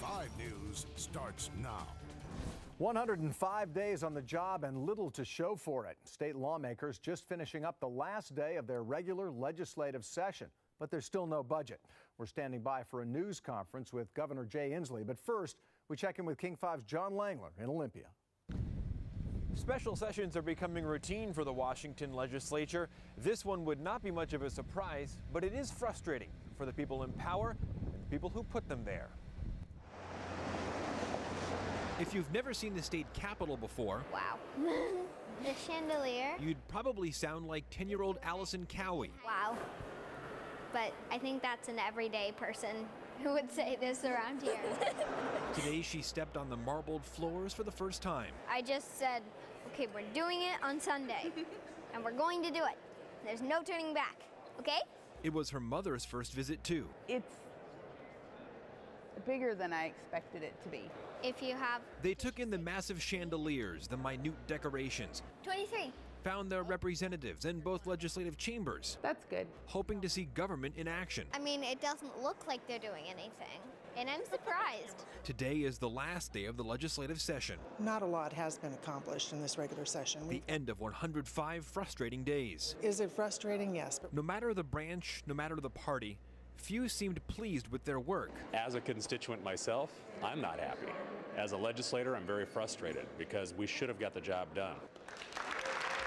5 News starts now. 105 days on the job and little to show for it. State lawmakers just finishing up the last day of their regular legislative session, but there's still no budget. We're standing by for a news conference with Governor Jay Inslee, but first we check in with King 5's John Langeler in Olympia. Special sessions are becoming routine for the Washington legislature. This one would not be much of a surprise, but it is frustrating for the people in power and the people who put them there. If you've never seen the state capitol before, wow. The chandelier. You'd probably sound like 10-year-old Allison Cowie. Wow. But I think that's an everyday person who would say this around here. Today she stepped on the marbled floors for the first time. I just said, okay, we're doing it on Sunday, and we're going to do it. There's no turning back, okay? It was her mother's first visit too. It's bigger than I expected it to be. If you have... They took in the massive chandeliers, the minute decorations. 23. Found their representatives in both legislative chambers. That's good. Hoping to see government in action. I mean, it doesn't look like they're doing anything, and I'm surprised. Today is the last day of the legislative session. Not a lot has been accomplished in this regular session. The end of 105 frustrating days. Is it frustrating? Yes. No matter the branch, no matter the party, few seemed pleased with their work. As a constituent myself, I'm not happy. As a legislator, I'm very frustrated because we should have got the job done.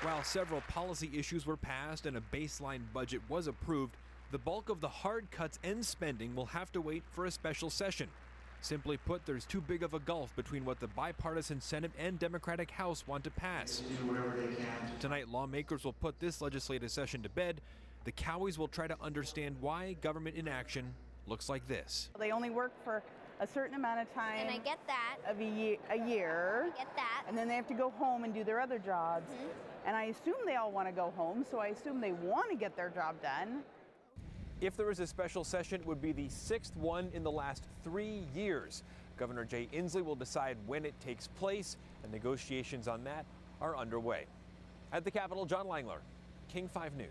While several policy issues were passed and a baseline budget was approved, the bulk of the hard cuts and spending will have to wait for a special session. Simply put, there's too big of a gulf between what the bipartisan Senate and Democratic House want to pass. Tonight, lawmakers will put this legislative session to bed. The Cowies will try to understand why government inaction looks like this. They only work for a certain amount of time. And I get that. Of a year. I get that. And then they have to go home and do their other jobs. And I assume they all want to go home, so I assume they want to get their job done. If there is a special session, it would be the 6th one in the last 3 years. Governor Jay Inslee will decide when it takes place, and negotiations on that are underway. At the Capitol, John Langeler, King 5 News.